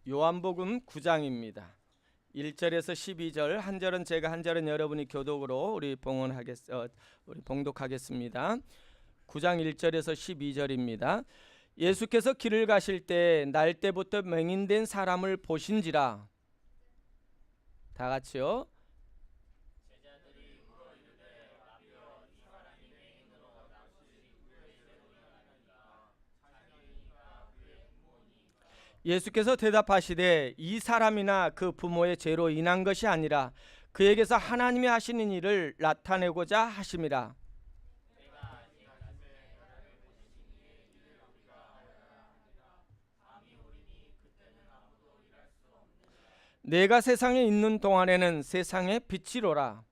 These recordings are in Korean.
요한복음 9장입니다. 1절에서 12절, 한 절은 제가, 한 절은 여러분이 교독으로 우리 봉독하겠습니다. 9장 1절에서 12절입니다. 예수께서 길을 가실 때 날 때부터 맹인된 사람을 보신지라. 다 같이요. 예수께서 대답하시되 이 사람이나 그 부모의 죄로 인한 것이 아니라 그에게서 하나님이 하시는 일을 나타내고자 하심이라. 내가 세상에 있는 동안에는 세상의 빛이로라.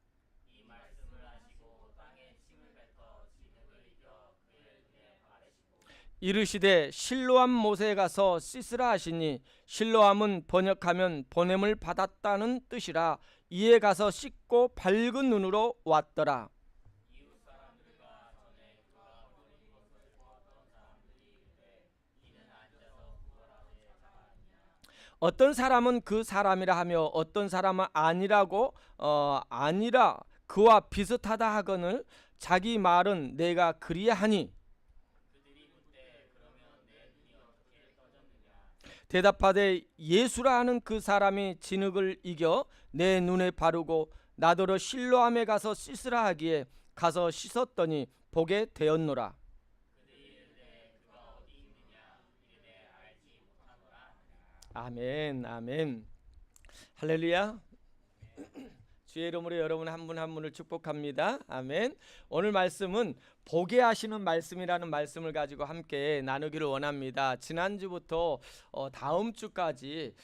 이르시되 실로암 못에 가서 씻으라 하시니, 실로암은 번역하면 보냄을 받았다는 뜻이라. 이에 가서 씻고 밝은 눈으로 왔더라. 어떤 사람은 그 사람이라 하며 어떤 사람은 아니라고 아니라 그와 비슷하다 하거늘 자기 말은 내가 그리하니. 대답하되 예수라 하는 그 사람이 진흙을 이겨 내 눈에 바르고 나더러 실로암에 가서 씻으라 하기에 가서 씻었더니 보게 되었노라. 아멘, 아멘. 할렐루야. 주의 이름으로 여러분 한 분 한 분을 축복합니다. 아멘. 오늘 말씀은 보게 하시는 말씀이라는 말씀을 가지고 함께 나누기를 원합니다. 지난주부터 다음 주까지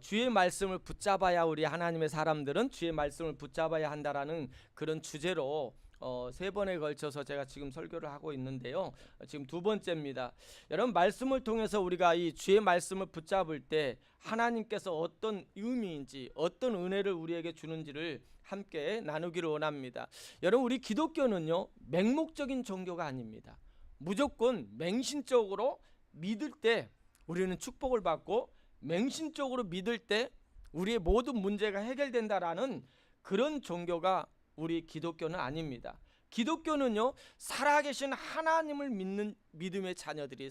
주의 말씀을 붙잡아야, 우리 하나님의 사람들은 주의 말씀을 붙잡아야 한다라는 그런 주제로 3번에 걸쳐서 제가 지금 설교를 하고 있는데요. 지금 2번째입니다. 여러분, 말씀을 통해서 우리가 이 주의 말씀을 붙잡을 때 하나님께서 어떤 의미인지, 어떤 은혜를 우리에게 주는지를 함께 나누기를 원합니다. 여러분, 우리 기독교는요, 맹목적인 종교가 아닙니다. 무조건 맹신적으로 믿을 때 우리는 축복을 받고, 맹신적으로 믿을 때 우리의 모든 문제가 해결된다라는 그런 종교가 우리 기독교는 아닙니다. 기독교는요, 살아계신 하나님을 믿는 믿음의 자녀들의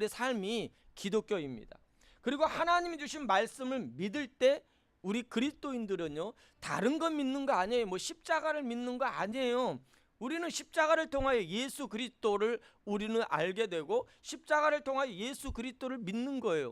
삶이 기독교입니다. 그리고 하나님이 주신 말씀을 믿을 때 우리 그리스도인들은요, 다른 건 믿는 거 아니에요. 뭐 십자가를 믿는 거 아니에요. 우리는 십자가를 통하여 예수 그리스도를 우리는 알게 되고, 십자가를 통하여 예수 그리스도를 믿는 거예요.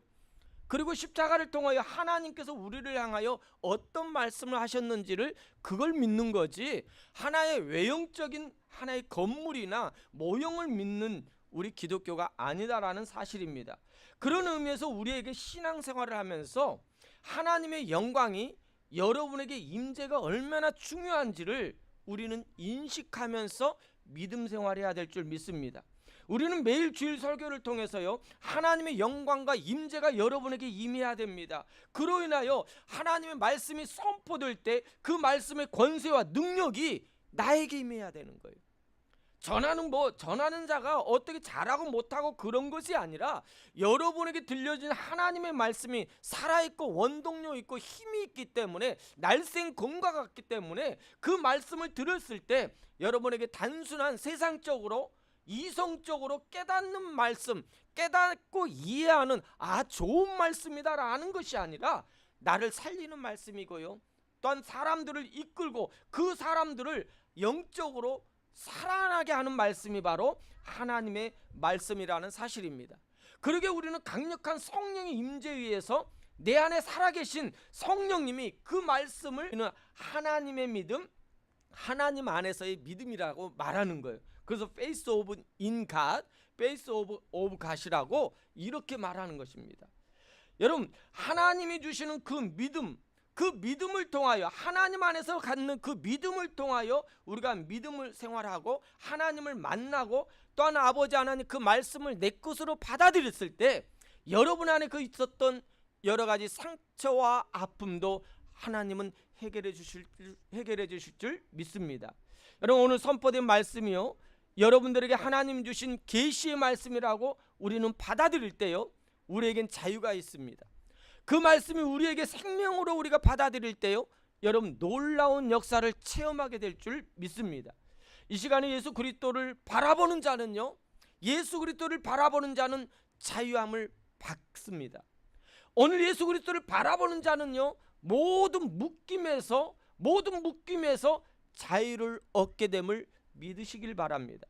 그리고 십자가를 통하여 하나님께서 우리를 향하여 어떤 말씀을 하셨는지를 그걸 믿는 거지, 하나의 외형적인 하나의 건물이나 모형을 믿는 우리 기독교가 아니다라는 사실입니다. 그런 의미에서 우리에게 신앙생활을 하면서 하나님의 영광이 여러분에게 임재가 얼마나 중요한지를 우리는 인식하면서 믿음 생활해야 될 줄 믿습니다. 우리는 매일 주일 설교를 통해서요, 하나님의 영광과 임재가 여러분에게 임해야 됩니다. 그로 인하여 하나님의 말씀이 선포될 때 그 말씀의 권세와 능력이 나에게 임해야 되는 거예요. 전하는 자가 어떻게 잘하고 못하고 그런 것이 아니라, 여러분에게 들려진 하나님의 말씀이 살아있고 원동력 있고 힘이 있기 때문에, 날쌘 검과 같기 때문에 그 말씀을 들었을 때 여러분에게 단순한 세상적으로 이성적으로 깨닫는 말씀, 깨닫고 이해하는 좋은 말씀이다라는 것이 아니라 나를 살리는 말씀이고요, 또한 사람들을 이끌고 그 사람들을 영적으로 살아나게 하는 말씀이 바로 하나님의 말씀이라는 사실입니다. 그러게 우리는 강력한 성령의 임재에 의해서 내 안에 살아계신 성령님이 그 말씀을 하나님의 믿음, 하나님 안에서의 믿음이라고 말하는 거예요. 그래서 faith of in God, faith of God이라고 이렇게 말하는 것입니다. 여러분, 하나님이 주시는 그 믿음을 통하여, 하나님 안에서 갖는 그 믿음을 통하여 우리가 믿음을 생활하고 하나님을 만나고, 또한 아버지 하나님 그 말씀을 내 것으로 받아들였을 때 여러분 안에 그 있었던 여러 가지 상처와 아픔도 하나님은 해결해 주실 줄 믿습니다. 여러분, 오늘 선포된 말씀이요, 여러분들에게 하나님 주신 계시의 말씀이라고 우리는 받아들일 때요, 우리에겐 자유가 있습니다. 그 말씀이 우리에게 생명으로 우리가 받아들일 때요, 여러분 놀라운 역사를 체험하게 될 줄 믿습니다. 이 시간에 예수 그리스도를 바라보는 자는요, 예수 그리스도를 바라보는 자는 자유함을 받습니다. 오늘 예수 그리스도를 바라보는 자는요, 모든 묶임에서 자유를 얻게 됨을 믿으시길 바랍니다.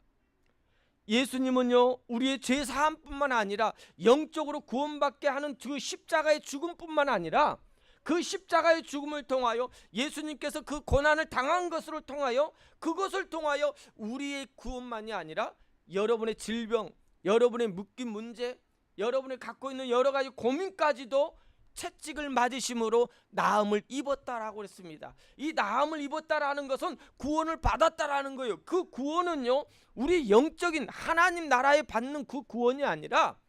예수님은요, 우리의 죄 사함뿐만 아니라 영적으로 구원받게 하는 그 십자가의 죽음뿐만 아니라 그 십자가의 죽음을 통하여 예수님께서 그 고난을 당한 것을 통하여, 그것을 통하여 우리의 구원만이 아니라 여러분의 질병, 여러분의 묶인 문제, 여러분이 갖고 있는 여러 가지 고민까지도 채찍을 맞으심으로 나음을 입었다라고 했습니다. 이 나음을 입었다라는 것은 구원을 받았다라는 거예요. 그 구원은요, 우리 영적인 하나님 나라에 받는 그 구원이 아니라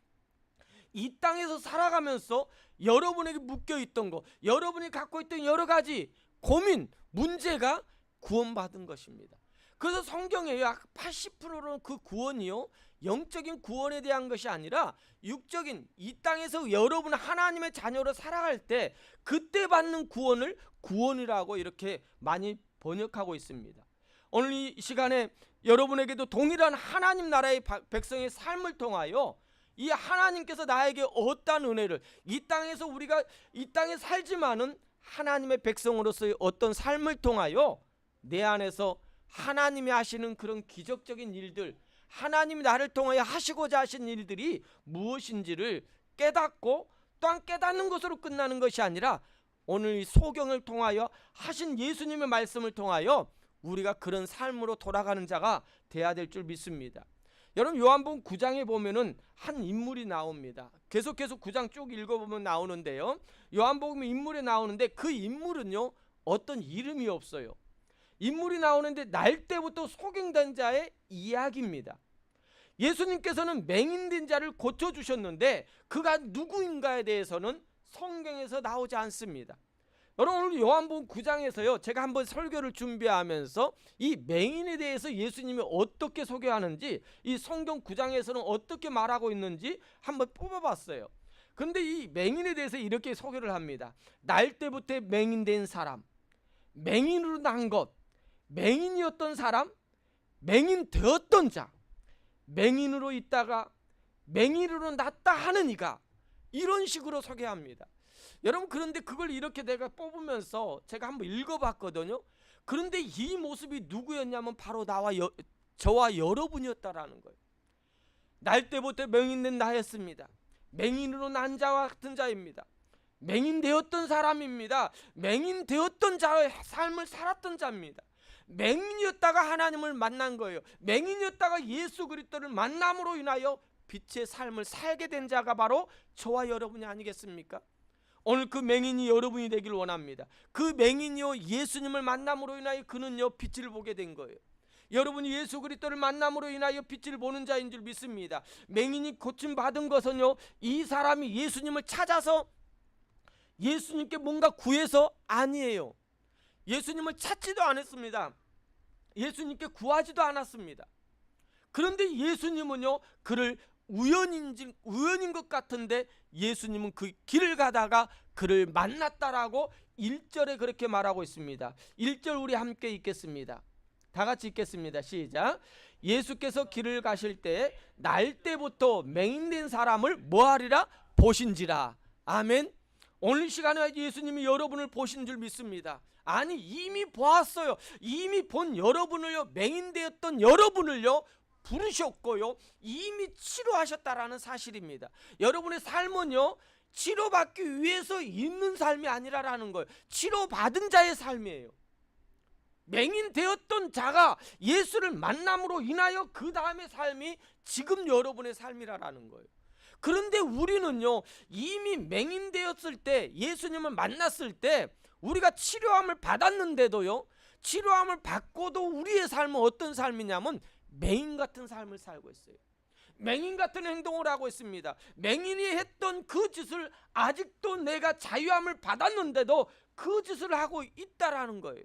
이 땅에서 살아가면서 여러분에게 묶여있던 거, 여러분이 갖고 있던 여러 가지 고민, 문제가 구원받은 것입니다. 그래서 성경에 약 80%는 그 구원이요, 영적인 구원에 대한 것이 아니라 육적인 이 땅에서 여러분 하나님의 자녀로 살아갈 때 그때 받는 구원을 구원이라고 이렇게 많이 번역하고 있습니다. 오늘 이 시간에 여러분에게도 동일한 하나님 나라의 백성의 삶을 통하여 이 하나님께서 나에게 어떤 은혜를, 이 땅에서 우리가 이 땅에 살지만은 하나님의 백성으로서의 어떤 삶을 통하여 내 안에서 하나님이 하시는 그런 기적적인 일들, 하나님이 나를 통하여 하시고자 하신 일들이 무엇인지를 깨닫고, 또한 깨닫는 것으로 끝나는 것이 아니라 오늘 이 소경을 통하여 하신 예수님의 말씀을 통하여 우리가 그런 삶으로 돌아가는 자가 돼야 될 줄 믿습니다. 여러분 요한복음 9장에 보면은 한 인물이 나옵니다. 계속해서 9장 쭉 읽어보면 나오는데요, 요한복음 인물이 나오는데 그 인물은요, 어떤 이름이 없어요. 인물이 나오는데 날 때부터 소경된 자의 이야기입니다. 예수님께서는 맹인된 자를 고쳐주셨는데 그가 누구인가에 대해서는 성경에서 나오지 않습니다. 여러분 오늘 요한복음 9장에서요, 제가 한번 설교를 준비하면서 이 맹인에 대해서 예수님이 어떻게 소개하는지, 이 성경 9장에서는 어떻게 말하고 있는지 한번 뽑아봤어요. 그런데 이 맹인에 대해서 이렇게 소개를 합니다. 날 때부터 맹인된 사람, 맹인으로 난 것, 맹인이었던 사람, 맹인 되었던 자, 맹인으로 있다가 맹인으로 났다 하는 이가, 이런 식으로 소개합니다. 여러분 그런데 그걸 이렇게 내가 뽑으면서 제가 한번 읽어봤거든요. 그런데 이 모습이 누구였냐면 바로 저와 여러분이었다라는 거예요. 날 때부터 맹인된 나였습니다. 맹인으로 난 자와 같은 자입니다. 맹인 되었던 사람입니다. 맹인 되었던 자의 삶을 살았던 자입니다. 맹인이었다가 하나님을 만난 거예요. 맹인이었다가 예수 그리스도를 만남으로 인하여 빛의 삶을 살게 된 자가 바로 저와 여러분이 아니겠습니까? 오늘 그 맹인이 여러분이 되길 원합니다. 그 맹인이요, 예수님을 만남으로 인하여 그는요 빛을 보게 된 거예요. 여러분이 예수 그리스도를 만남으로 인하여 빛을 보는 자인 줄 믿습니다. 맹인이 고침받은 것은요, 이 사람이 예수님을 찾아서 예수님께 뭔가 구해서 아니에요. 예수님을 찾지도 않았습니다. 예수님께 구하지도 않았습니다. 그런데 예수님은요, 그를 우연인 것 같은데 예수님은 그 길을 가다가 그를 만났다라고 1절에 그렇게 말하고 있습니다. 1절 우리 함께 읽겠습니다. 다 같이 읽겠습니다. 시작. 예수께서 길을 가실 때 날 때부터 맹인된 사람을 뭐하리라? 보신지라. 아멘. 오늘 시간에 예수님이 여러분을 보신 줄 믿습니다. 아니 이미 보았어요. 이미 본 여러분을요, 맹인되었던 여러분을요 부르셨고요, 이미 치료하셨다라는 사실입니다. 여러분의 삶은요, 치료받기 위해서 있는 삶이 아니라라는 거예요. 치료받은 자의 삶이에요. 맹인되었던 자가 예수를 만남으로 인하여 그 다음의 삶이 지금 여러분의 삶이라는 거예요. 그런데 우리는요, 이미 맹인되었을 때, 예수님을 만났을 때 우리가 치료함을 받았는데도요, 치료함을 받고도 우리의 삶은 어떤 삶이냐면 맹인 같은 삶을 살고 있어요. 맹인 같은 행동을 하고 있습니다. 맹인이 했던 그 짓을 아직도 내가 자유함을 받았는데도 그 짓을 하고 있다라는 거예요.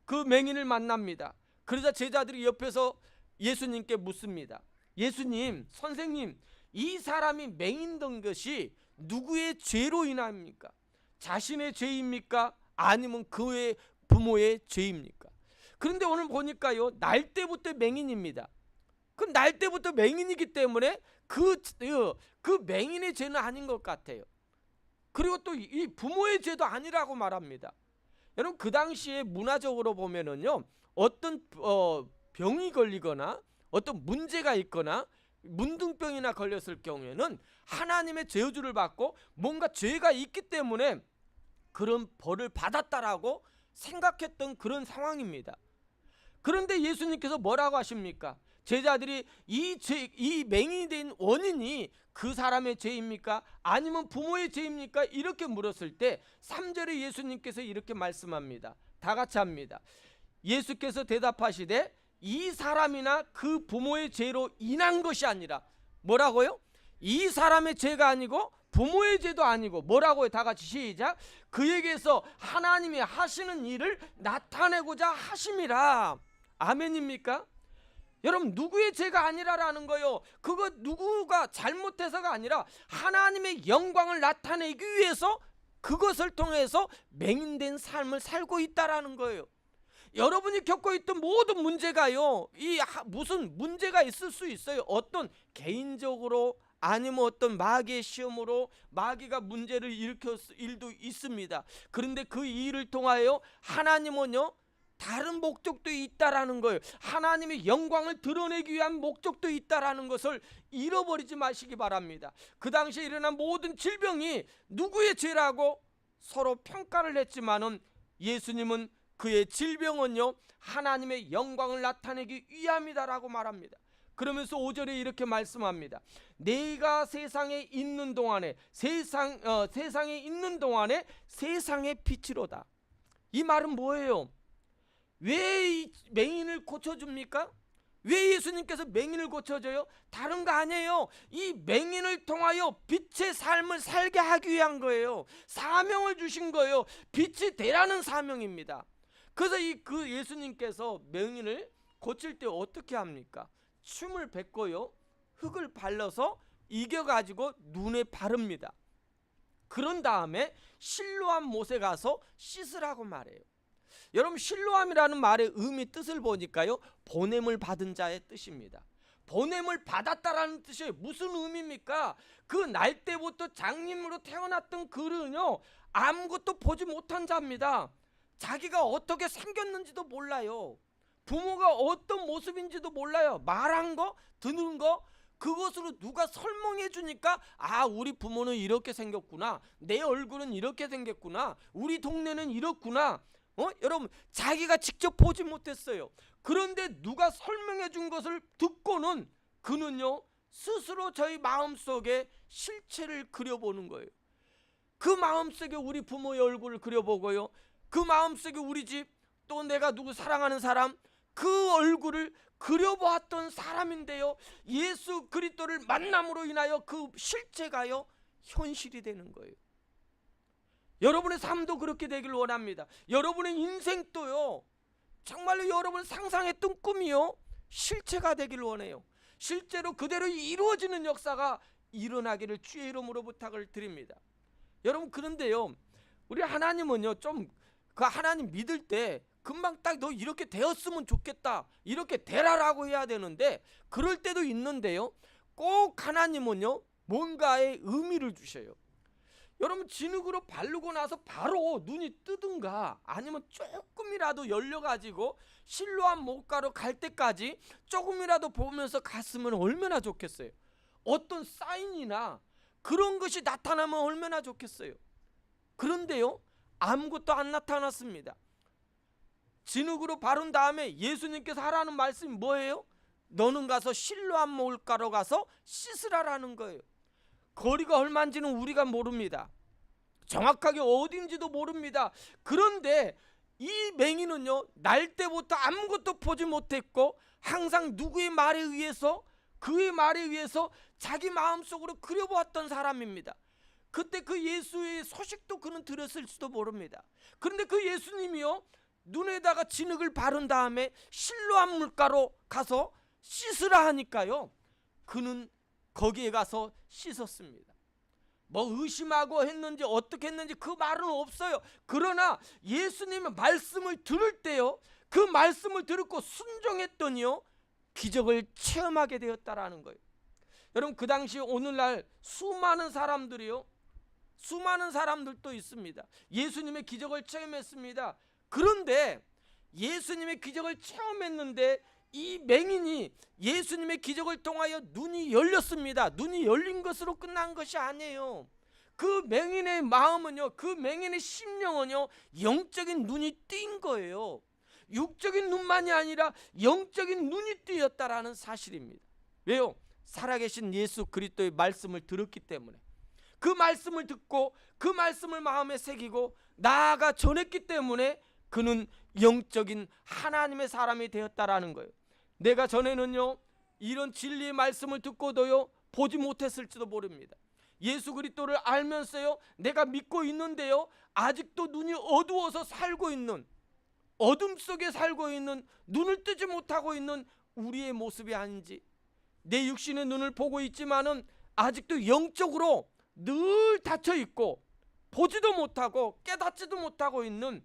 그 맹인을 만납니다. 그러자 제자들이 옆에서 예수님께 묻습니다. 예수님, 선생님, 이 사람이 맹인된 것이 누구의 죄로 인합니까? 자신의 죄입니까? 아니면 그의 부모의 죄입니까? 그런데 오늘 보니까요, 날 때부터 맹인입니다. 그럼 날 때부터 맹인이기 때문에 그 맹인의 죄는 아닌 것 같아요. 그리고 또 이 부모의 죄도 아니라고 말합니다. 여러분, 그 당시에 문화적으로 보면은요, 어떤 병이 걸리거나 어떤 문제가 있거나 문둥병이나 걸렸을 경우에는 하나님의 저주를 받고 뭔가 죄가 있기 때문에 그런 벌을 받았다라고 생각했던 그런 상황입니다. 그런데 예수님께서 뭐라고 하십니까? 제자들이 이 맹인이 된 원인이 그 사람의 죄입니까? 아니면 부모의 죄입니까? 이렇게 물었을 때 3절에 예수님께서 이렇게 말씀합니다. 다 같이 합니다. 예수께서 대답하시되 이 사람이나 그 부모의 죄로 인한 것이 아니라, 뭐라고요? 이 사람의 죄가 아니고 부모의 죄도 아니고, 뭐라고요? 다 같이 시작. 그에게서 하나님이 하시는 일을 나타내고자 하심이라. 아멘입니까? 여러분, 누구의 죄가 아니라라는 거요, 그거 누구가 잘못해서가 아니라 하나님의 영광을 나타내기 위해서 그것을 통해서 맹인된 삶을 살고 있다라는 거예요. 여러분이 겪고 있던 모든 문제가요, 무슨 문제가 있을 수 있어요. 어떤 개인적으로 아니면 어떤 마귀의 시험으로 마귀가 문제를 일으켰을 일도 있습니다. 그런데 그 일을 통하여 하나님은요, 다른 목적도 있다라는 거예요. 하나님의 영광을 드러내기 위한 목적도 있다라는 것을 잃어버리지 마시기 바랍니다. 그 당시에 일어난 모든 질병이 누구의 죄라고 서로 평가를 했지만은 예수님은 그의 질병은요, 하나님의 영광을 나타내기 위함이다라고 말합니다. 그러면서 5절에 이렇게 말씀합니다. 내가 세상에 있는 동안에 세상에 있는 동안에 세상의 빛이로다. 이 말은 뭐예요? 왜 이 맹인을 고쳐줍니까? 왜 예수님께서 맹인을 고쳐줘요? 다른 거 아니에요. 이 맹인을 통하여 빛의 삶을 살게 하기 위한 거예요. 사명을 주신 거예요. 빛이 되라는 사명입니다. 그래서 그 예수님께서 맹인을 고칠 때 어떻게 합니까? 춤을 뱉고요, 흙을 발라서 이겨가지고 눈에 바릅니다. 그런 다음에 실로암 못에 가서 씻으라고 말해요. 여러분, 실로암이라는 말의 의미 뜻을 보니까요, 보냄을 받은 자의 뜻입니다. 보냄을 받았다라는 뜻이 무슨 의미입니까? 그 날 때부터 장님으로 태어났던 그는요, 아무것도 보지 못한 자입니다. 자기가 어떻게 생겼는지도 몰라요. 부모가 어떤 모습인지도 몰라요. 말한 거, 듣는 거, 그것으로 누가 설명해 주니까, 아, 우리 부모는 이렇게 생겼구나, 내 얼굴은 이렇게 생겼구나, 우리 동네는 이렇구나. 여러분, 자기가 직접 보지 못했어요. 그런데 누가 설명해 준 것을 듣고는 그는요, 스스로 저희 마음속에 실체를 그려보는 거예요. 그 마음속에 우리 부모의 얼굴을 그려보고요, 그 마음속에 우리 집, 또 내가 누구 사랑하는 사람, 그 얼굴을 그려보았던 사람인데요, 예수 그리스도를 만남으로 인하여 그 실체가요, 현실이 되는 거예요. 여러분의 삶도 그렇게 되길 원합니다. 여러분의 인생도요, 정말로 여러분 상상했던 꿈이요, 실체가 되길 원해요. 실제로 그대로 이루어지는 역사가 일어나기를 주의 이름으로 부탁을 드립니다. 여러분, 그런데요, 우리 하나님은요, 좀 그 하나님 믿을 때 금방 딱 너 이렇게 되었으면 좋겠다, 이렇게 되라라고 해야 되는데, 그럴 때도 있는데요, 꼭 하나님은요, 뭔가의 의미를 주셔요. 여러분, 진흙으로 바르고 나서 바로 눈이 뜨든가 아니면 조금이라도 열려가지고 실로암 못가로 갈 때까지 조금이라도 보면서 갔으면 얼마나 좋겠어요. 어떤 사인이나 그런 것이 나타나면 얼마나 좋겠어요. 그런데요, 아무것도 안 나타났습니다. 진흙으로 바른 다음에 예수님께서 하라는 말씀이 뭐예요? 너는 가서 실로암 못가로 가서 씻으라라는 거예요. 거리가 얼마인지는 우리가 모릅니다. 정확하게 어딘지도 모릅니다. 그런데 이 맹인은요, 날 때부터 아무것도 보지 못했고 항상 누구의 말에 의해서, 그의 말에 의해서 자기 마음속으로 그려보았던 사람입니다. 그때 그 예수의 소식도 그는 들었을지도 모릅니다. 그런데 그 예수님이요, 눈에다가 진흙을 바른 다음에 실로암 물가로 가서 씻으라 하니까요, 그는 거기에 가서 씻었습니다. 뭐 의심하고 했는지 어떻게 했는지 그 말은 없어요. 그러나 예수님의 말씀을 들을 때요, 그 말씀을 듣고 순종했더니요, 기적을 체험하게 되었다라는 거예요. 여러분, 그 당시 오늘날 수많은 사람들도 있습니다. 예수님의 기적을 체험했습니다. 그런데 예수님의 기적을 체험했는데 이 맹인이 예수님의 기적을 통하여 눈이 열렸습니다. 눈이 열린 것으로 끝난 것이 아니에요. 그 맹인의 마음은요, 그 맹인의 심령은요, 영적인 눈이 띈 거예요. 육적인 눈만이 아니라 영적인 눈이 띄었다라는 사실입니다. 왜요? 살아계신 예수 그리스도의 말씀을 들었기 때문에, 그 말씀을 듣고 그 말씀을 마음에 새기고 나아가 전했기 때문에 그는 영적인 하나님의 사람이 되었다라는 거예요. 내가 전에는요, 이런 진리의 말씀을 듣고도요, 보지 못했을지도 모릅니다. 예수 그리스도를 알면서요, 내가 믿고 있는데요, 아직도 눈이 어두워서 살고 있는, 어둠 속에 살고 있는, 눈을 뜨지 못하고 있는 우리의 모습이 아닌지, 내 육신의 눈을 보고 있지만은 아직도 영적으로 늘 닫혀 있고 보지도 못하고 깨닫지도 못하고 있는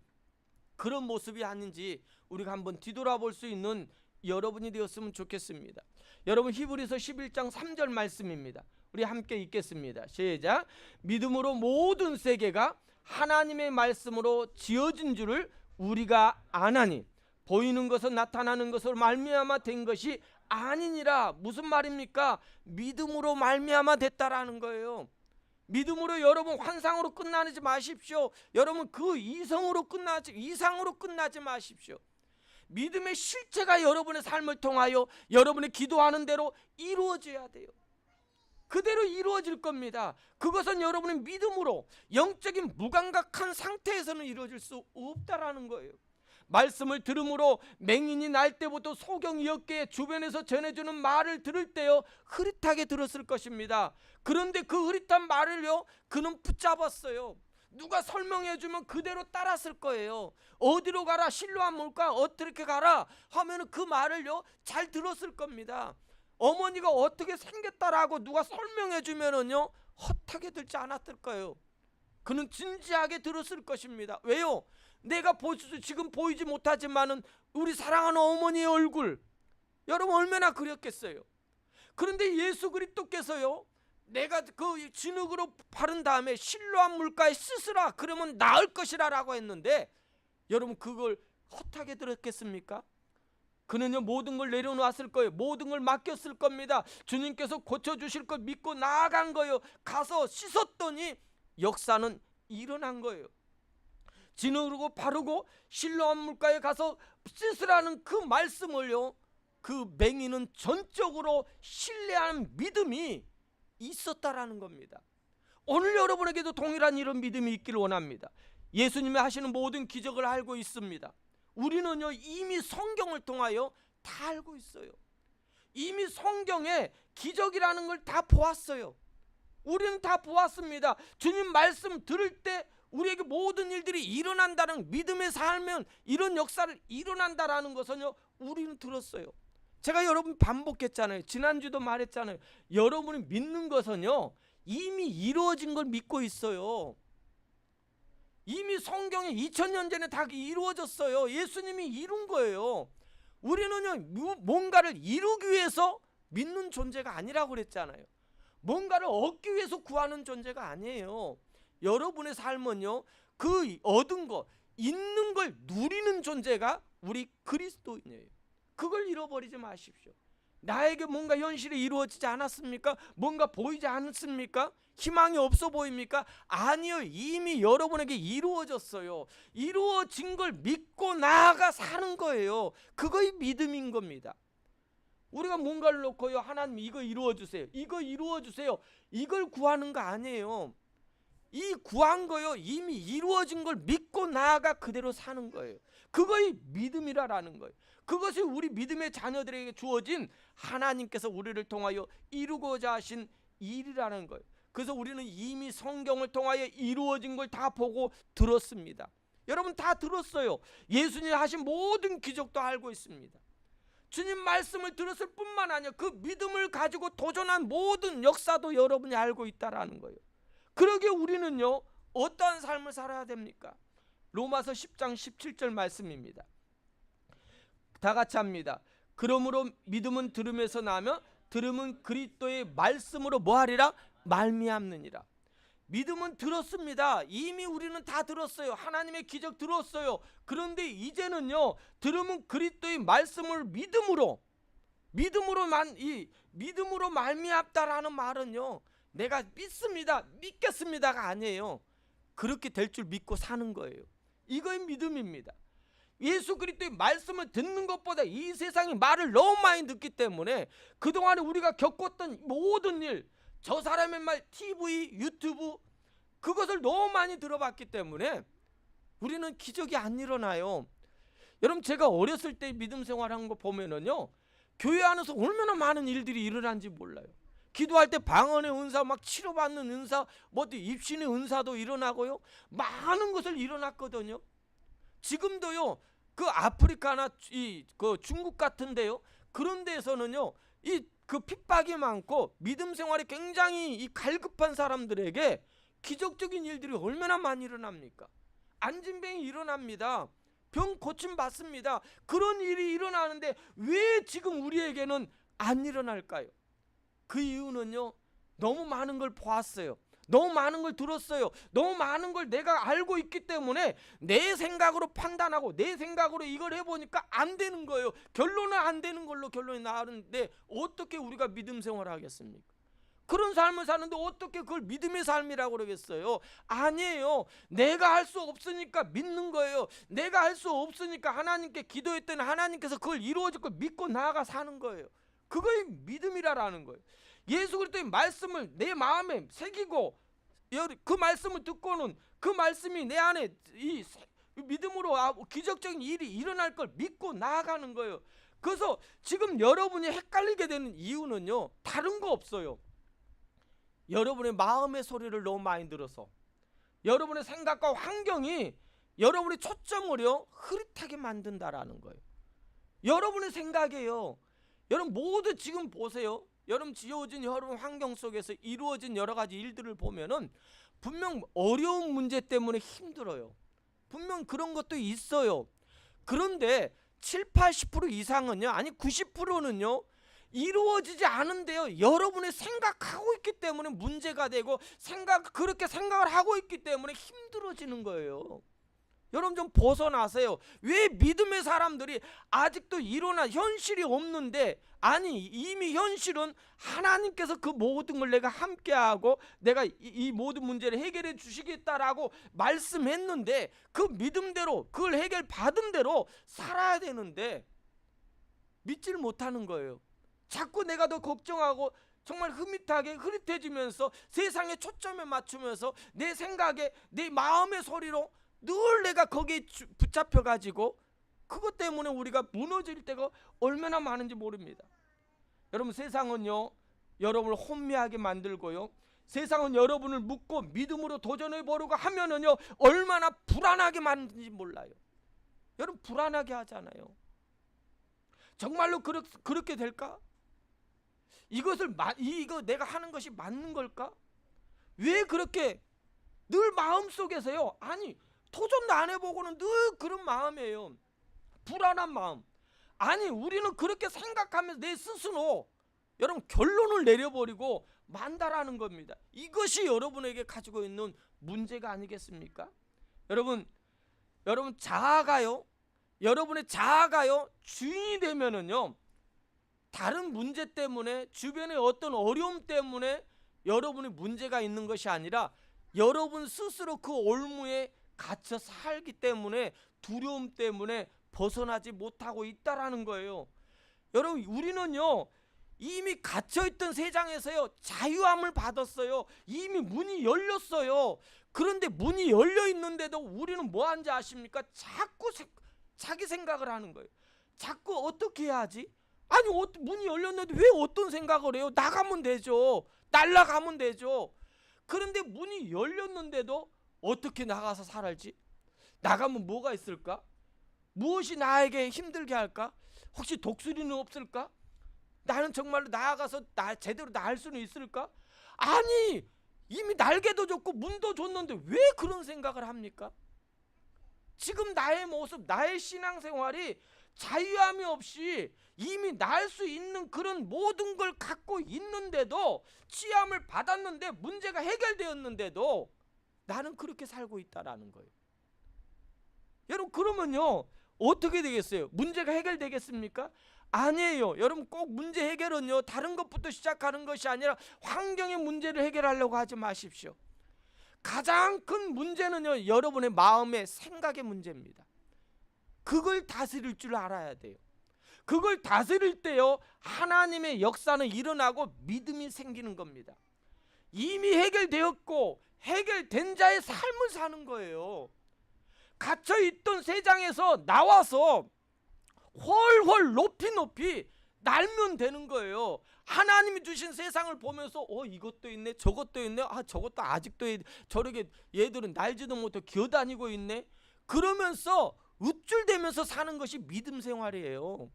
그런 모습이 아닌지 우리가 한번 뒤돌아볼 수 있는 여러분이 되었으면 좋겠습니다. 여러분, 히브리서 11장 3절 말씀입니다. 우리 함께 읽겠습니다. 시작. 믿음으로 모든 세계가 하나님의 말씀으로 지어진 줄을 우리가 아나니 보이는 것은 나타나는 것으로 말미암아 된 것이 아니니라. 무슨 말입니까? 믿음으로 말미암아 됐다라는 거예요. 믿음으로 여러분 환상으로 끝나지 마십시오. 여러분 그 이상으로 끝나지 마십시오. 믿음의 실체가 여러분의 삶을 통하여 여러분의 기도하는 대로 이루어져야 돼요. 그대로 이루어질 겁니다. 그것은 여러분의 믿음으로, 영적인 무감각한 상태에서는 이루어질 수 없다라는 거예요. 말씀을 들음으로 맹인이 날 때부터 소경이었기에 주변에서 전해주는 말을 들을 때요, 흐릿하게 들었을 것입니다. 그런데 그 흐릿한 말을요, 그는 붙잡았어요. 누가 설명해주면 그대로 따랐을 거예요. 어디로 가라, 실로암 물가 어떻게 가라 하면은 그 말을요, 잘 들었을 겁니다. 어머니가 어떻게 생겼다라고 누가 설명해주면은요, 헛하게 들지 않았을 거예요. 그는 진지하게 들었을 것입니다. 왜요? 내가 지금 보이지 못하지만은 우리 사랑하는 어머니의 얼굴, 여러분 얼마나 그렸겠어요. 그런데 예수 그리스도께서요, 내가 그 진흙으로 바른 다음에 실로암 물가에 씻으라, 그러면 나을 것이라 라고 했는데, 여러분 그걸 헛하게 들었겠습니까? 그는요 모든 걸 내려놓았을 거예요. 모든 걸 맡겼을 겁니다. 주님께서 고쳐주실 걸 믿고 나아간 거예요. 가서 씻었더니 역사는 일어난 거예요. 진흙으로 바르고 실로암 물가에 가서 씻으라는 그 말씀을요, 그 맹인은 전적으로 신뢰하는 믿음이 있었다라는 겁니다. 오늘 여러분에게도 동일한 이런 믿음이 있기를 원합니다. 예수님이 하시는 모든 기적을 알고 있습니다. 우리는요 이미 성경을 통하여 다 알고 있어요. 이미 성경에 기적이라는 걸 다 보았어요. 우리는 다 보았습니다. 주님 말씀 들을 때 우리에게 모든 일들이 일어난다는, 믿음에 살면 이런 역사를 일어난다라는 것은요, 우리는 들었어요. 제가 여러분 반복했잖아요. 지난주도 말했잖아요. 여러분이 믿는 것은요, 이미 이루어진 걸 믿고 있어요. 이미 성경에 2000년 전에 다 이루어졌어요. 예수님이 이룬 거예요. 우리는요 뭔가를 이루기 위해서 믿는 존재가 아니라고 그랬잖아요. 뭔가를 얻기 위해서 구하는 존재가 아니에요. 여러분의 삶은요, 그 얻은 거, 있는 걸 누리는 존재가 우리 그리스도인이에요. 그걸 잃어버리지 마십시오. 나에게 뭔가 현실이 이루어지지 않았습니까? 뭔가 보이지 않습니까? 희망이 없어 보입니까? 아니요, 이미 여러분에게 이루어졌어요. 이루어진 걸 믿고 나아가 사는 거예요. 그거이 믿음인 겁니다. 우리가 뭔가를 놓고요, 하나님 이거 이루어주세요, 이거 이루어주세요, 이걸 구하는 거 아니에요. 이 구한 거요, 이미 이루어진 걸 믿고 나아가 그대로 사는 거예요. 그거이 믿음이라는 거예요. 그것이 우리 믿음의 자녀들에게 주어진 하나님께서 우리를 통하여 이루고자 하신 일이라는 거예요. 그래서 우리는 이미 성경을 통하여 이루어진 걸 다 보고 들었습니다. 여러분 다 들었어요. 예수님이 하신 모든 기적도 알고 있습니다. 주님 말씀을 들었을 뿐만 아니라 그 믿음을 가지고 도전한 모든 역사도 여러분이 알고 있다라는 거예요. 그러기에 우리는요 어떠한 삶을 살아야 됩니까? 로마서 10장 17절 말씀입니다. 다 같이 합니다. 그러므로 믿음은 들음에서 나며 들음은 그리스도의 말씀으로 뭐하리라? 말미암느니라. 믿음은 들었습니다. 이미 우리는 다 들었어요. 하나님의 기적 들었어요. 그런데 이제는요 들음은 그리스도의 말씀을 믿음으로 말미암다라는 말은요 내가 믿겠습니다가 아니에요. 그렇게 될 줄 믿고 사는 거예요. 이거의 믿음입니다. 예수 그리스도의 말씀을 듣는 것보다 이 세상이 말을 너무 많이 듣기 때문에 그동안에 우리가 겪었던 모든 일, 저 사람의 말, TV, 유튜브 그것을 너무 많이 들어봤기 때문에 우리는 기적이 안 일어나요. 여러분 제가 어렸을 때 믿음 생활한 거 보면은요 교회 안에서 얼마나 많은 일들이 일어난지 몰라요. 기도할 때 방언의 은사, 막 치료받는 은사, 입신의 은사도 일어나고요. 많은 것을 일어났거든요. 지금도요. 그 아프리카나 그 중국 같은데요. 그런 데서는요. 그 핍박이 많고 믿음 생활이 굉장히 갈급한 사람들에게 기적적인 일들이 얼마나 많이 일어납니까? 안진병이 일어납니다. 병 고침 받습니다. 그런 일이 일어나는데 왜 지금 우리에게는 안 일어날까요? 그 이유는요 너무 많은 걸 보았어요. 너무 많은 걸 들었어요. 너무 많은 걸 내가 알고 있기 때문에 내 생각으로 판단하고 내 생각으로 이걸 해보니까 안 되는 거예요. 결론은 안 되는 걸로 결론이 나는데 어떻게 우리가 믿음 생활을 하겠습니까? 그런 삶을 사는데 어떻게 그걸 믿음의 삶이라고 그러겠어요? 아니에요. 내가 할 수 없으니까 믿는 거예요. 내가 할 수 없으니까 하나님께 기도했더니 하나님께서 그걸 이루어질 걸 믿고 나아가 사는 거예요. 그거의 믿음이라는 거예요. 예수 그리스도의 말씀을 내 마음에 새기고 그 말씀을 듣고는 그 말씀이 내 안에 이 믿음으로 기적적인 일이 일어날 걸 믿고 나아가는 거예요. 그래서 지금 여러분이 헷갈리게 되는 이유는요 다른 거 없어요. 여러분의 마음의 소리를 너무 많이 들어서 여러분의 생각과 환경이 여러분의 초점을요 흐릿하게 만든다라는 거예요. 여러분의 생각이에요. 여러분 모두 지금 보세요. 여러분 지어진 여러분 환경 속에서 이루어진 여러 가지 일들을 보면은 분명 어려운 문제 때문에 힘들어요. 분명 그런 것도 있어요. 그런데 7, 80% 이상은요, 아니 90%는요 이루어지지 않은데요 여러분의 생각하고 있기 때문에 문제가 되고 그렇게 생각을 하고 있기 때문에 힘들어지는 거예요. 여러분 좀 벗어나세요. 왜 믿음의 사람들이 아직도 일어나 현실이 없는데, 아니 이미 현실은 하나님께서 그 모든 걸 내가 함께하고 내가 이 모든 문제를 해결해 주시겠다라고 말씀했는데 그 믿음대로 그걸 해결받은 대로 살아야 되는데 믿지를 못하는 거예요. 자꾸 내가 더 걱정하고 정말 흐릿해지면서 세상에 초점에 맞추면서 내 생각에 내 마음의 소리로 늘 내가 거기에 붙잡혀 가지고 그것 때문에 우리가 무너질 때가 얼마나 많은지 모릅니다. 여러분 세상은요 여러분을 혼미하게 만들고요, 세상은 여러분을 묻고 믿음으로 도전해 보려고 하면은요 얼마나 불안하게 만드는지 몰라요. 여러분 불안하게 하잖아요. 정말로 그렇게 될까? 이거 내가 하는 것이 맞는 걸까? 왜 그렇게 늘 마음속에서요, 아니 도전도 안 해보고는 늘 그런 마음이에요. 불안한 마음. 아니 우리는 그렇게 생각하면서 내 스스로 여러분 결론을 내려버리고 만다라는 겁니다. 이것이 여러분에게 가지고 있는 문제가 아니겠습니까? 여러분 여러분의 자아가요 주인이 되면은요 다른 문제 때문에 주변의 어떤 어려움 때문에 여러분이 문제가 있는 것이 아니라 여러분 스스로 그 올무에 갇혀 살기 때문에 두려움 때문에 벗어나지 못하고 있다라는 거예요. 여러분 우리는요 이미 갇혀있던 세상에서요 자유함을 받았어요. 이미 문이 열렸어요. 그런데 문이 열려 있는데도 우리는 뭐 하는지 아십니까? 자꾸 자기 생각을 하는 거예요. 자꾸 어떻게 해야지? 아니 문이 열렸는데 왜 어떤 생각을 해요? 나가면 되죠. 날아가면 되죠. 그런데 문이 열렸는데도 어떻게 나가서 살았지? 나가면 뭐가 있을까? 무엇이 나에게 힘들게 할까? 혹시 독수리는 없을까? 나는 정말로 나아가서 제대로 날 수는 있을까? 아니, 이미 날개도 줬고 문도 줬는데 왜 그런 생각을 합니까? 지금 나의 모습, 나의 신앙생활이 자유함이 없이 이미 날 수 있는 그런 모든 걸 갖고 있는데도, 치유함을 받았는데 문제가 해결되었는데도 나는 그렇게 살고 있다라는 거예요. 여러분, 그러면요 어떻게 되겠어요? 문제가 해결되겠습니까? 아니에요. 여러분, 꼭 문제 해결은요 다른 것부터 시작하는 것이 아니라 환경의 문제를 해결하려고 하지 마십시오. 가장 큰 문제는요 여러분의 마음의 생각의 문제입니다. 그걸 다스릴 줄 알아야 돼요. 그걸 다스릴 때요 하나님의 역사는 일어나고 믿음이 생기는 겁니다. 이미 해결되었고 해결된 자의 삶을 사는 거예요. 갇혀있던 세상에서 나와서 훨훨 높이 날면 되는 거예요. 하나님이 주신 세상을 보면서 이것도 있네, 저것도 있네, 저것도 아직도 저렇게 얘들은 날지도 못해 기어다니고 있네, 그러면서 우쭐대면서 사는 것이 믿음 생활이에요.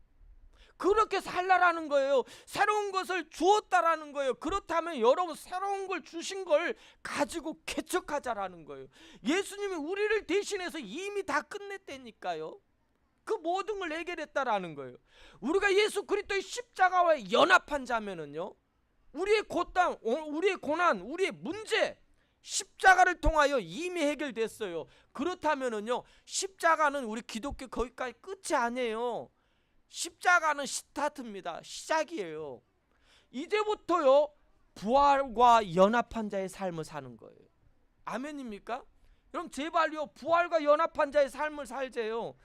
그렇게 살라라는 거예요. 새로운 것을 주었다라는 거예요. 그렇다면 여러분, 새로운 걸 주신 걸 가지고 개척하자라는 거예요. 예수님이 우리를 대신해서 이미 다 끝냈다니까요. 그 모든 걸 해결했다라는 거예요. 우리가 예수 그리스도의 십자가와 연합한 자면은요 우리의 고통, 우리의 고난, 우리의 문제, 십자가를 통하여 이미 해결됐어요. 그렇다면은요 십자가는 우리 기독교 거기까지 끝이 아니에요. 십자가는 스타트입니다. 시작이에요. 이제부터요 부활과 연합한 자의 삶을 사는 거예요. 아멘입니까? 여러분, 제발요 부활과 연합한 자의 삶을 살재요.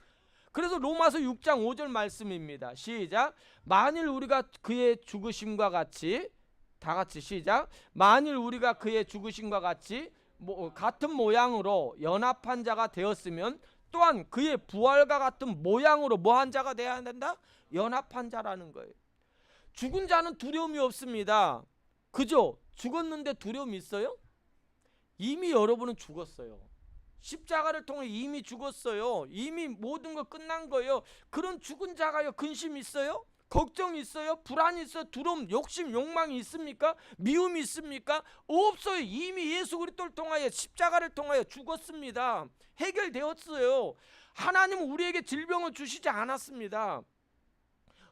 그래서 로마서 6장 5절 말씀입니다. 시작. 만일 우리가 그의 죽으심과 같이, 다 같이 시작. 만일 우리가 그의 죽으심과 같이 같은 모양으로 연합한 자가 되었으면 또한 그의 부활과 같은 모양으로 뭐한 자가 되어야 된다? 연합한 자라는 거예요. 죽은 자는 두려움이 없습니다. 그죠? 죽었는데 두려움이 있어요? 이미 여러분은 죽었어요. 십자가를 통해 이미 죽었어요. 이미 모든 거 끝난 거예요. 그런 죽은 자가요 근심 있어요? 걱정 있어요? 불안 있어요? 두려움, 욕심, 욕망이 있습니까? 미움이 있습니까? 없어요. 이미 예수 그리스도를 통하여, 십자가를 통하여 죽었습니다. 해결되었어요. 하나님은 우리에게 질병을 주시지 않았습니다.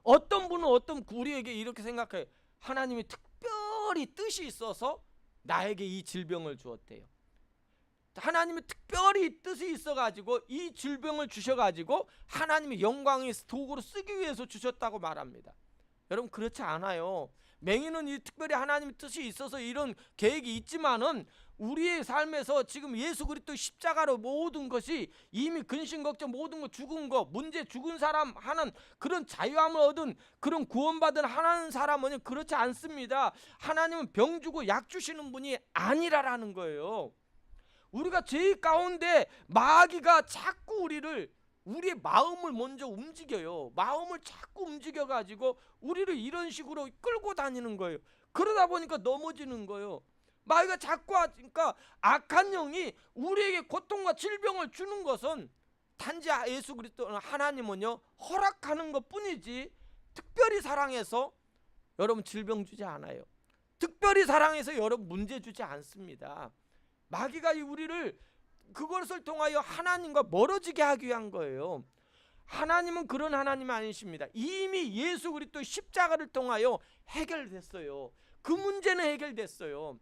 어떤 분은 우리에게 이렇게 생각해요. 하나님이 특별히 뜻이 있어서 나에게 이 질병을 주었대요. 하나님이 특별히 뜻이 있어가지고 이 질병을 주셔가지고 하나님의 영광의 도구로 쓰기 위해서 주셨다고 말합니다. 여러분, 그렇지 않아요. 맹인은 이 특별히 하나님의 뜻이 있어서 이런 계획이 있지만은 우리의 삶에서 지금 예수 그리스도 십자가로 모든 것이 이미 근심 걱정 모든 거 죽은 거, 문제 죽은 사람 하는 그런 자유함을 얻은 그런 구원받은 하나는 사람은 그렇지 않습니다. 하나님은 병 주고 약 주시는 분이 아니라라는 거예요. 우리가 죄 가운데 마귀가 자꾸 우리의 마음을 먼저 움직여요. 마음을 자꾸 움직여가지고 우리를 이런 식으로 끌고 다니는 거예요. 그러다 보니까 넘어지는 거예요. 마귀가 자꾸 하니까 악한 영이 우리에게 고통과 질병을 주는 것은 단지 예수 그리스도 하나님은요 허락하는 것 뿐이지 특별히 사랑해서 여러분 질병 주지 않아요. 특별히 사랑해서 여러분 문제 주지 않습니다. 마귀가 우리를 그것을 통하여 하나님과 멀어지게 하기 위한 거예요. 하나님은 그런 하나님 아니십니다. 이미 예수 그리스도 십자가를 통하여 해결됐어요. 그 문제는 해결됐어요.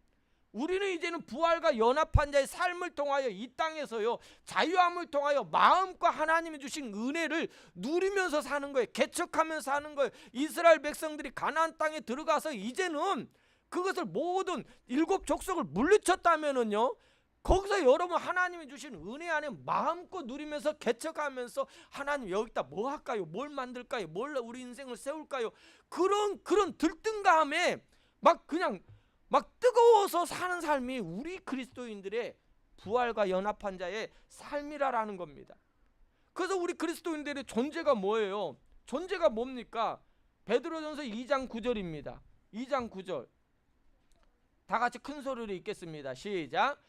우리는 이제는 부활과 연합한 자의 삶을 통하여 이 땅에서요 자유함을 통하여 마음과 하나님이 주신 은혜를 누리면서 사는 거예요. 개척하면서 사는 거예요. 이스라엘 백성들이 가나안 땅에 들어가서 이제는 그것을 모든 7 족속을 물리쳤다면은요 거기서 여러분 하나님이 주신 은혜 안에 마음껏 누리면서 개척하면서 하나님 여기다 뭐 할까요? 뭘 만들까요? 뭘 우리 인생을 세울까요? 그런 들뜬감에 그냥 뜨거워서 사는 삶이 우리 그리스도인들의 부활과 연합한 자의 삶이라는 겁니다. 그래서 우리 그리스도인들의 존재가 뭐예요? 존재가 뭡니까? 베드로전서 2장 9절입니다. 2장 9절 다 같이 큰 소리로 읽겠습니다. 시작.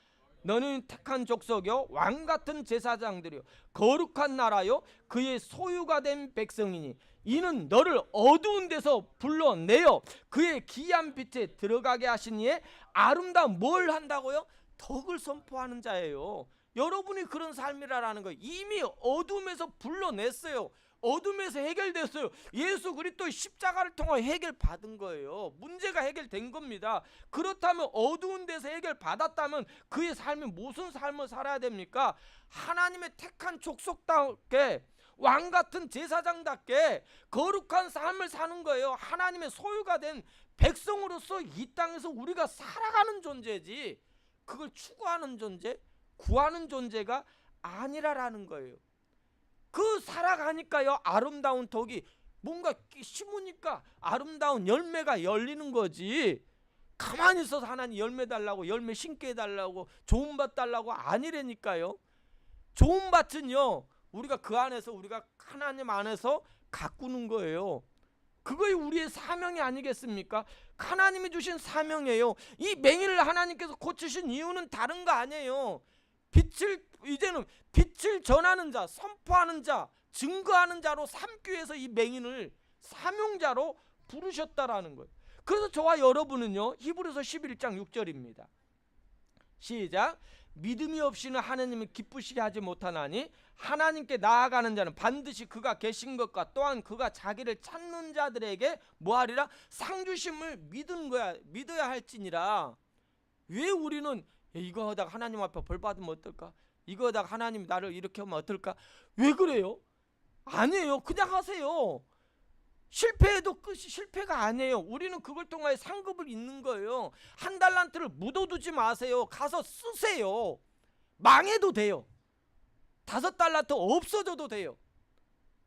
너는 택한 족속이요 왕같은 제사장들이요 거룩한 나라요 그의 소유가 된 백성이니 이는 너를 어두운 데서 불러내어 그의 기이한 빛에 들어가게 하시니에 아름다운 뭘 한다고요? 덕을 선포하는 자예요. 여러분이 그런 삶이라는 거예요. 이미 어둠에서 불러냈어요. 어둠에서 해결됐어요. 예수 그리스도의 십자가를 통해 해결받은 거예요. 문제가 해결된 겁니다. 그렇다면 어두운 데서 해결받았다면 그의 삶이 무슨 삶을 살아야 됩니까? 하나님의 택한 족속답게 왕같은 제사장답게 거룩한 삶을 사는 거예요. 하나님의 소유가 된 백성으로서 이 땅에서 우리가 살아가는 존재지 그걸 추구하는 존재, 구하는 존재가 아니라라는 거예요. 그 살아가니까요 아름다운 덕이 뭔가 심으니까 아름다운 열매가 열리는 거지. 가만히 있어서 하나님 열매 달라고 열매 심게 해달라고 좋은 밭 달라고 아니라니까요. 좋은 밭은요 우리가 그 안에서 우리가 하나님 안에서 가꾸는 거예요. 그거이 우리의 사명이 아니겠습니까? 하나님이 주신 사명이에요. 이 맹인을 하나님께서 고치신 이유는 다른 거 아니에요. 이제는 빛을 전하는 자, 선포하는 자, 증거하는 자로 삼기 위해서 이 맹인을 사명자로 부르셨다라는 거예요. 그래서 저와 여러분은요 히브리서 11장 6절입니다. 시작. 믿음이 없이는 하나님을 기쁘시게 하지 못하나니 하나님께 나아가는 자는 반드시 그가 계신 것과 또한 그가 자기를 찾는 자들에게 뭐하리라? 상 주심을 믿어야 할지니라. 왜 우리는 이거 하다가 하나님 앞에 벌 받으면 어떨까? 이거 하다가 하나님 나를 이렇게 하면 어떨까? 왜 그래요? 아니에요. 그냥 하세요. 실패해도 끝이 실패가 아니에요. 우리는 그걸 통하여 상급을 잇는 거예요. 한 달란트를 묻어두지 마세요. 가서 쓰세요. 망해도 돼요. 5달란트 없어져도 돼요.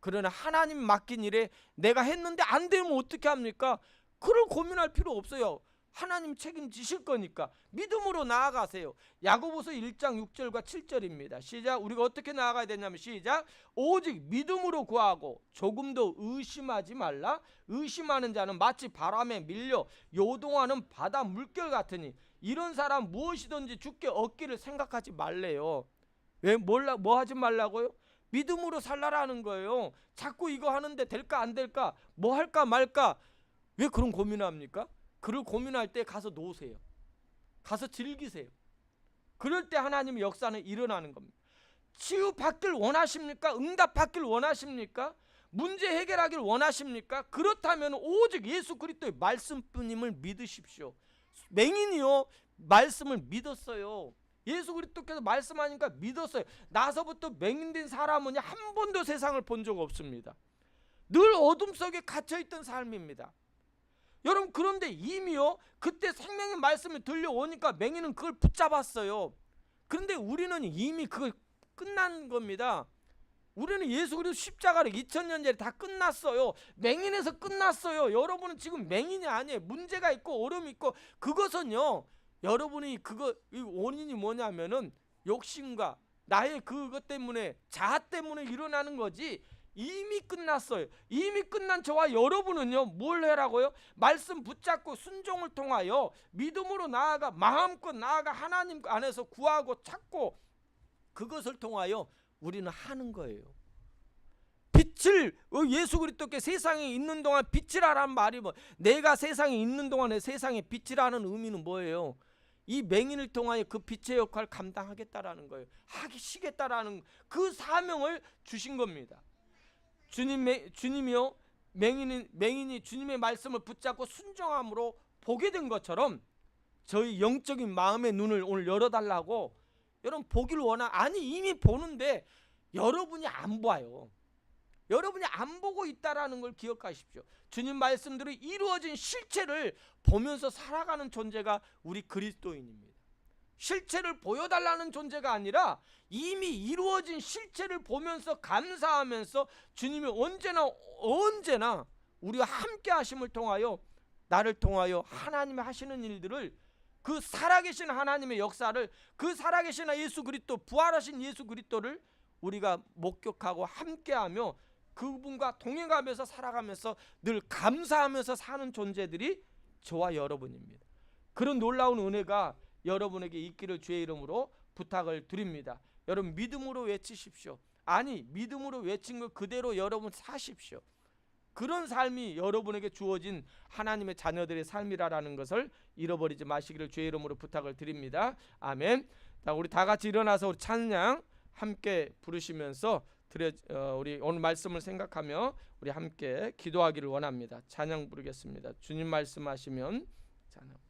그러나 하나님 맡긴 일에 내가 했는데 안 되면 어떻게 합니까? 그걸 고민할 필요 없어요. 하나님 책임지실 거니까 믿음으로 나아가세요. 야고보서 1장 6절과 7절입니다. 시작. 우리가 어떻게 나아가야 되냐면 시작. 오직 믿음으로 구하고 조금도 의심하지 말라. 의심하는 자는 마치 바람에 밀려 요동하는 바다 물결 같으니 이런 사람 무엇이든지 주께 얻기를 생각하지 말래요. 왜 뭐 하지 말라고요? 믿음으로 살라라는 거예요. 자꾸 이거 하는데 될까 안 될까? 뭐 할까 말까? 왜 그런 고민합니까? 그를 고민할 때 가서 놓으세요. 가서 즐기세요. 그럴 때 하나님의 역사는 일어나는 겁니다. 치유받길 원하십니까? 응답받길 원하십니까? 문제 해결하길 원하십니까? 그렇다면 오직 예수 그리스도의 말씀뿐임을 믿으십시오. 맹인이요 말씀을 믿었어요. 예수 그리스도께서 말씀하니까 믿었어요. 나서부터 맹인된 사람은 한 번도 세상을 본 적 없습니다. 늘 어둠 속에 갇혀있던 삶입니다. 여러분 그런데 이미요 그때 생명의 말씀이 들려오니까 맹인은 그걸 붙잡았어요. 그런데 우리는 이미 그걸 끝난 겁니다. 우리는 예수 그리스도 십자가를 2000년 전에 다 끝났어요. 맹인에서 끝났어요. 여러분은 지금 맹인이 아니에요. 문제가 있고 어려움이 있고 그것은요 여러분이 이 원인이 뭐냐면은 욕심과 나의 그것 때문에 자아 때문에 일어나는 거지 이미 끝났어요. 이미 끝난 저와 여러분은요 뭘 해라고요? 말씀 붙잡고 순종을 통하여 믿음으로 나아가 마음껏 나아가 하나님 안에서 구하고 찾고 그것을 통하여 우리는 하는 거예요. 빛을 예수 그리스도께 세상에 있는 동안 빛이라는 말이 뭐 내가 세상에 있는 동안에 세상에 빛이라는 의미는 뭐예요? 이 맹인을 통하여 그 빛의 역할을 감당하겠다라는 거예요. 하시겠다라는 그 사명을 주신 겁니다. 주님이요 맹인이 주님의 말씀을 붙잡고 순종함으로 보게 된 것처럼 저희 영적인 마음의 눈을 오늘 열어달라고 여러분 보기를 아니 이미 보는데 여러분이 안 봐요. 여러분이 안 보고 있다라는 걸 기억하십시오. 주님 말씀대로 이루어진 실체를 보면서 살아가는 존재가 우리 그리스도인입니다. 실체를 보여달라는 존재가 아니라 이미 이루어진 실체를 보면서 감사하면서 주님이 언제나 우리와 함께 하심을 통하여 나를 통하여 하나님이 하시는 일들을 그 살아계신 하나님의 역사를 그 살아계신 예수 그리스도 부활하신 예수 그리스도를 우리가 목격하고 함께하며 그분과 동행하면서 살아가면서 늘 감사하면서 사는 존재들이 저와 여러분입니다. 그런 놀라운 은혜가 여러분에게 있기를 주의 이름으로 부탁을 드립니다. 여러분 믿음으로 외치십시오. 아니 믿음으로 외친 걸 그대로 여러분 사십시오. 그런 삶이 여러분에게 주어진 하나님의 자녀들의 삶이라는 것을 잃어버리지 마시기를 주의 이름으로 부탁을 드립니다. 아멘. 자, 우리 다 같이 일어나서 우리 찬양 함께 부르시면서 우리 오늘 말씀을 생각하며 우리 함께 기도하기를 원합니다. 찬양 부르겠습니다. 주님 말씀하시면 찬양.